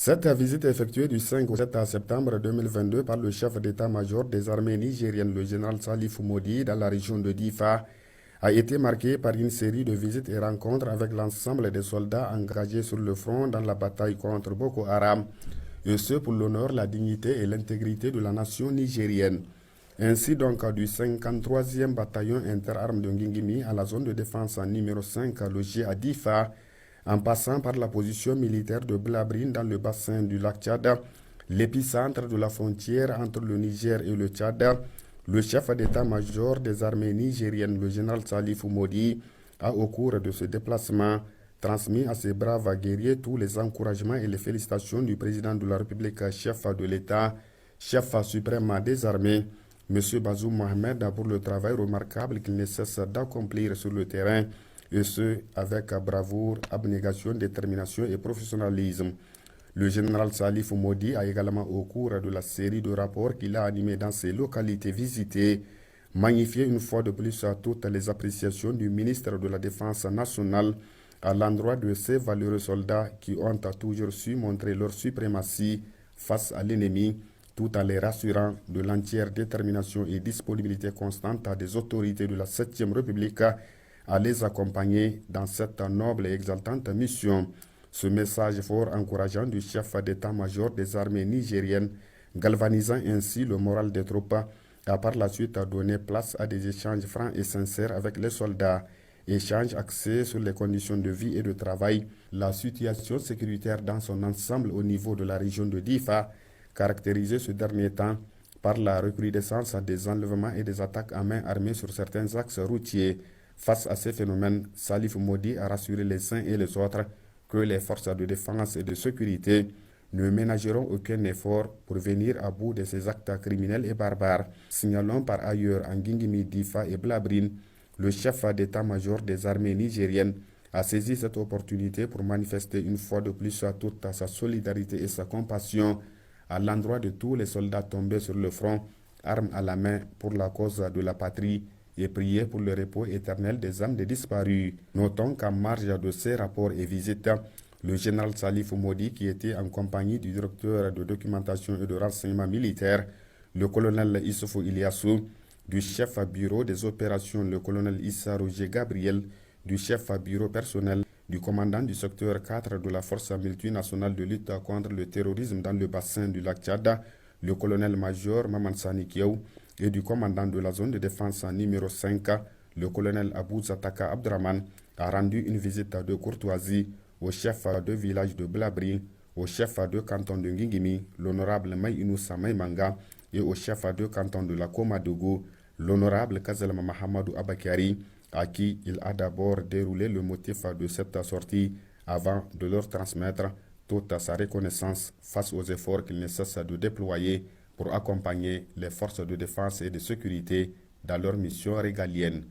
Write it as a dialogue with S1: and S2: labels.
S1: Cette visite effectuée du 5 au 7 septembre 2022 par le chef d'état-major des armées nigériennes, le général Salif Modi, dans la région de Difa, a été marquée par une série de visites et rencontres avec l'ensemble des soldats engagés sur le front dans la bataille contre Boko Haram, et ce pour l'honneur, la dignité et l'intégrité de la nation nigérienne. Ainsi donc du 53e bataillon interarmes de Ngingimi à la zone de défense numéro 5 logée à Difa, en passant par la position militaire de Blabrine dans le bassin du lac Tchad, l'épicentre de la frontière entre le Niger et le Tchad, le chef d'état-major des armées nigériennes, le général Salif Modi, a au cours de ce déplacement transmis à ses braves guerriers tous les encouragements et les félicitations du président de la République, chef de l'État, chef suprême des armées, M. Bazoum Mohamed, pour le travail remarquable qu'il ne cesse d'accomplir sur le terrain, et ce, avec bravoure, abnégation, détermination et professionnalisme. Le général Salif Modi a également, au cours de la série de rapports qu'il a animés dans ses localités visitées, magnifié une fois de plus à toutes les appréciations du ministre de la Défense nationale à l'endroit de ces valeureux soldats qui ont toujours su montrer leur suprématie face à l'ennemi, tout en les rassurant de l'entière détermination et disponibilité constante des autorités de la 7e République à les accompagner dans cette noble et exaltante mission. Ce message fort encourageant du chef d'état-major des armées nigériennes, galvanisant ainsi le moral des troupes, a par la suite donné place à des échanges francs et sincères avec les soldats. Échanges axés sur les conditions de vie et de travail, la situation sécuritaire dans son ensemble au niveau de la région de Difa, caractérisée ce dernier temps par la recrudescence des enlèvements et des attaques à main armée sur certains axes routiers. Face à ces phénomènes, Salif Modi a rassuré les uns et les autres que les forces de défense et de sécurité ne ménageront aucun effort pour venir à bout de ces actes criminels et barbares. Signalons par ailleurs en Ngingimi, Difa et Blabrine, le chef d'état-major des armées nigériennes a saisi cette opportunité pour manifester une fois de plus à toute sa solidarité et sa compassion à l'endroit de tous les soldats tombés sur le front, armes à la main pour la cause de la patrie, et prier pour le repos éternel des âmes des disparus. Notons qu'en marge de ces rapports et visites, le général Salif Modi, qui était en compagnie du directeur de documentation et de renseignement militaire, le colonel Issoufou Iliassou, du chef bureau des opérations, le colonel Issa Roger Gabriel, du chef bureau personnel, du commandant du secteur 4 de la force multinationale de lutte contre le terrorisme dans le bassin du lac Tchad, le colonel-major Maman Sani Kiaou, et du commandant de la zone de défense numéro 5, le colonel Abou Zataka Abdraman, a rendu une visite de courtoisie au chef de village de Blabri, au chef de canton de Ngingimi, l'honorable Maïnoussa Maïmanga, et au chef de canton de la Komadougou, l'honorable Kazelma Mahamadou Abakari, à qui il a d'abord déroulé le motif de cette sortie avant de leur transmettre toute sa reconnaissance face aux efforts qu'il ne cesse de déployer pour accompagner les forces de défense et de sécurité dans leur mission régalienne.